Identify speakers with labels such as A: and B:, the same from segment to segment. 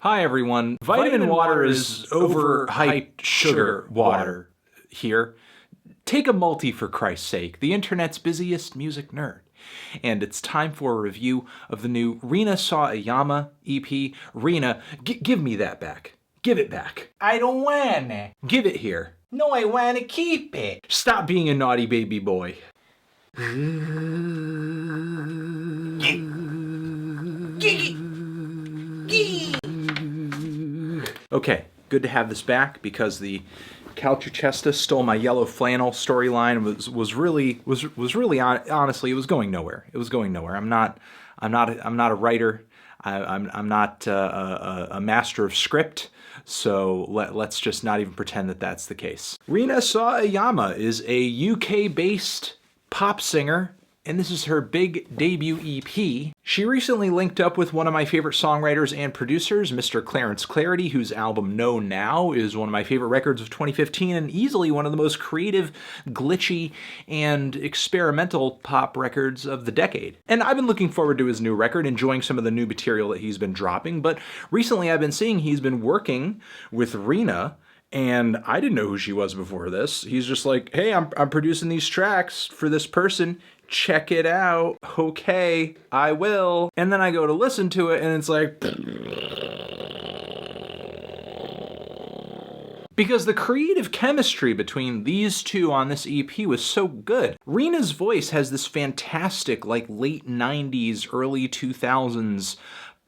A: Hi everyone. Vitamin water is overhyped sugar water here. Take a multi for Christ's sake, the internet's busiest music nerd. And it's time for a review of the new Rina Sawayama EP. Rina, give me that back. Give it back.
B: I don't wanna.
A: Give it here.
B: No, I wanna keep it.
A: Stop being a naughty baby boy. Okay, good to have this back because the Calchuchesta stole my yellow flannel storyline was really honestly, it was going nowhere. It was going nowhere. I'm not a writer. I'm not a master of script. So let's just not even pretend that that's the case. Rina Sawayama is a UK-based pop singer, and this is her big debut EP. She recently linked up with one of my favorite songwriters and producers, Mr. Clarence Clarity, whose album Know Now is one of my favorite records of 2015 and easily one of the most creative, glitchy, and experimental pop records of the decade. And I've been looking forward to his new record, enjoying some of the new material that he's been dropping, but recently I've been seeing he's been working with Rina, and I didn't know who she was before this. He's just like, hey, I'm producing these tracks for this person. Check it out. Okay, I will. And then I go to listen to it and it's like... Because the creative chemistry between these two on this EP was so good. Rina's voice has this fantastic, like late 90s, early 2000s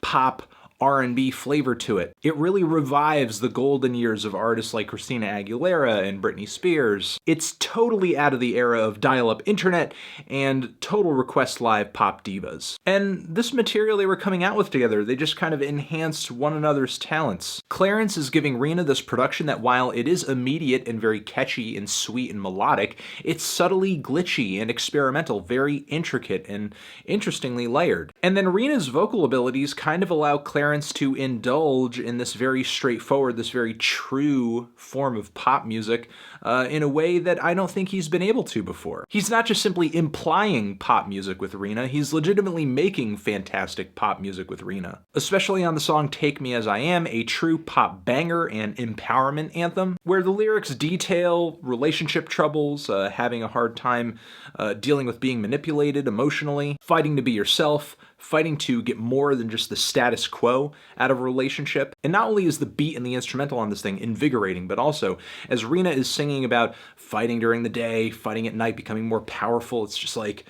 A: pop R&B flavor to it. It really revives the golden years of artists like Christina Aguilera and Britney Spears. It's totally out of the era of dial-up internet and total request live pop divas. And this material they were coming out with together, they just kind of enhanced one another's talents. Clarence is giving Rina this production that while it is immediate and very catchy and sweet and melodic, it's subtly glitchy and experimental, very intricate and interestingly layered. And then Rina's vocal abilities kind of allow Clarence to indulge in this very straightforward, this very true form of pop music in a way that I don't think he's been able to before. He's not just simply implying pop music with Rina, he's legitimately making fantastic pop music with Rina. Especially on the song Take Me As I Am, a true pop banger and empowerment anthem, where the lyrics detail relationship troubles, having a hard time dealing with being manipulated emotionally, fighting to be yourself, fighting to get more than just the status quo out of a relationship. And not only is the beat and the instrumental on this thing invigorating, but also as Rina is singing about fighting during the day, fighting at night, becoming more powerful, it's just like,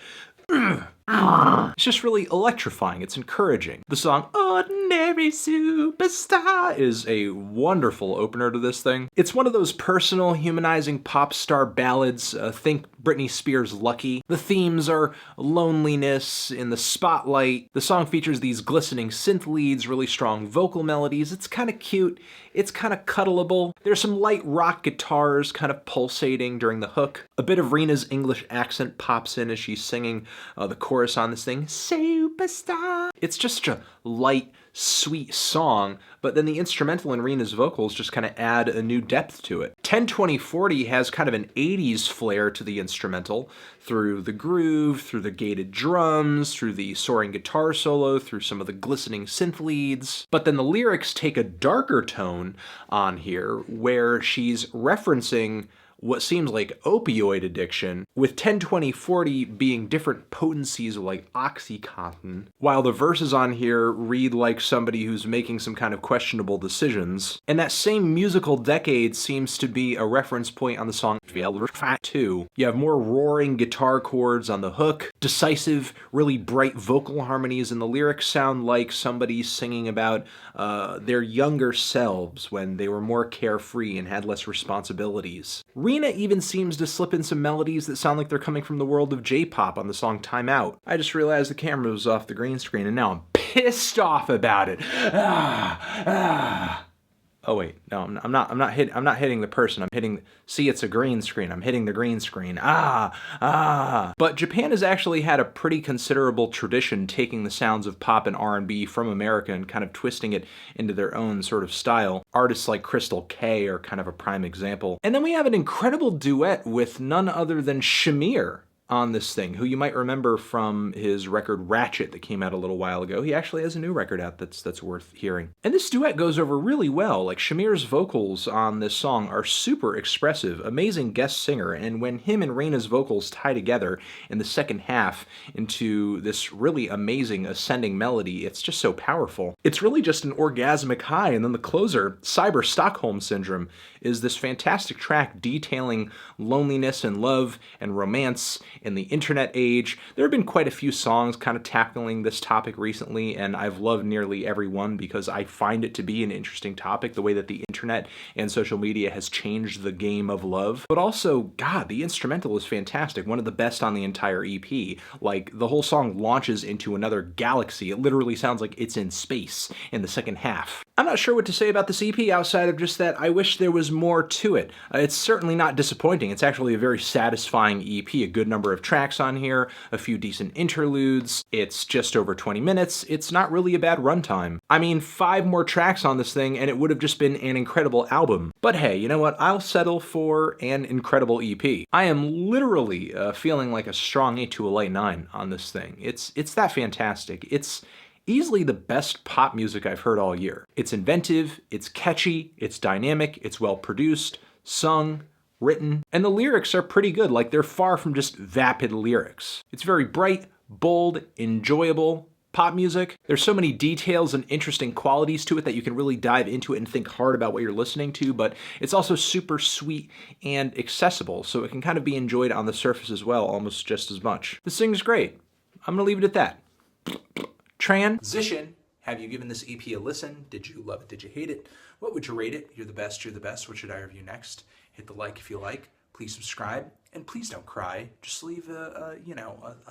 A: it's just really electrifying. It's encouraging. The song Ordinary Superstar is a wonderful opener to this thing. It's one of those personal, humanizing pop star ballads. Think Britney Spears' Lucky. The themes are loneliness in the spotlight. The song features these glistening synth leads, really strong vocal melodies. It's kind of cute. It's kind of cuddleable. There's some light rock guitars kind of pulsating during the hook. A bit of Rina's English accent pops in as she's singing the chorus on this thing, Superstar. It's just a light, sweet song, but then the instrumental and Rina's vocals just kind of add a new depth to it. 10-20-40 has kind of an 80s flair to the instrumental, through the groove, through the gated drums, through the soaring guitar solo, through some of the glistening synth leads. But then the lyrics take a darker tone on here, where she's referencing what seems like opioid addiction, with 10-20-40 being different potencies of like Oxycontin, while the verses on here read like somebody who's making some kind of questionable decisions. And that same musical decade seems to be a reference point on the song 2. You have more roaring guitar chords on the hook, decisive, really bright vocal harmonies, and the lyrics sound like somebody singing about their younger selves when they were more carefree and had less responsibilities. Rina even seems to slip in some melodies that sound like they're coming from the world of J-pop on the song Time Out. I just realized the camera was off the green screen and now I'm pissed off about it. Oh wait, no, I'm not hitting the person. I'm hitting, see, it's a green screen. I'm hitting the green screen. But Japan has actually had a pretty considerable tradition taking the sounds of pop and R&B from America and kind of twisting it into their own sort of style. Artists like Crystal K are kind of a prime example. And then we have an incredible duet with none other than Shamir on this thing, who you might remember from his record Ratchet that came out a little while ago. He actually has a new record out that's worth hearing. And this duet goes over really well. Like, Shamir's vocals on this song are super expressive, amazing guest singer, and when him and Rina's vocals tie together in the second half into this really amazing ascending melody, it's just so powerful. It's really just an orgasmic high, and then the closer, Cyber Stockholm Syndrome, is this fantastic track detailing loneliness and love and romance in the internet age. There have been quite a few songs kind of tackling this topic recently, and I've loved nearly every one because I find it to be an interesting topic, the way that the internet and social media has changed the game of love. But also, God, the instrumental is fantastic, one of the best on the entire EP. Like, the whole song launches into another galaxy. It literally sounds like it's in space in the second half. I'm not sure what to say about this EP outside of just that I wish there was more to it. It's certainly not disappointing. It's actually a very satisfying EP, a good number of tracks on here, a few decent interludes. It's just over 20 minutes. It's not really a bad runtime. I mean, 5 more tracks on this thing and it would have just been an incredible album. But hey, you know what? I'll settle for an incredible EP. I am literally feeling like a strong 8 to a light 9 on this thing. It's that fantastic. It's easily the best pop music I've heard all year. It's inventive, it's catchy, it's dynamic, it's well produced, sung, written, and the lyrics are pretty good. Like, they're far from just vapid lyrics. It's very bright, bold, enjoyable pop music. There's so many details and interesting qualities to it that you can really dive into it and think hard about what you're listening to, but it's also super sweet and accessible, so it can kind of be enjoyed on the surface as well, almost just as much. This thing's great. I'm gonna leave it at that. Transition. Have you given this EP a listen? Did you love it? Did you hate it? What would you rate it? You're the best. You're the best. What should I review next? Hit the like if you like. Please subscribe. And please don't cry. Just leave a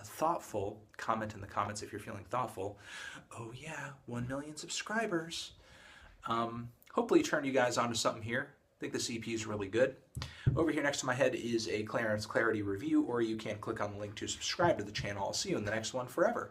A: thoughtful comment in the comments if you're feeling thoughtful. Oh yeah, 1 million subscribers. Hopefully turn you guys onto something here. I think this EP is really good. Over here next to my head is a Clarence Clarity review, or you can click on the link to subscribe to the channel. I'll see you in the next one forever.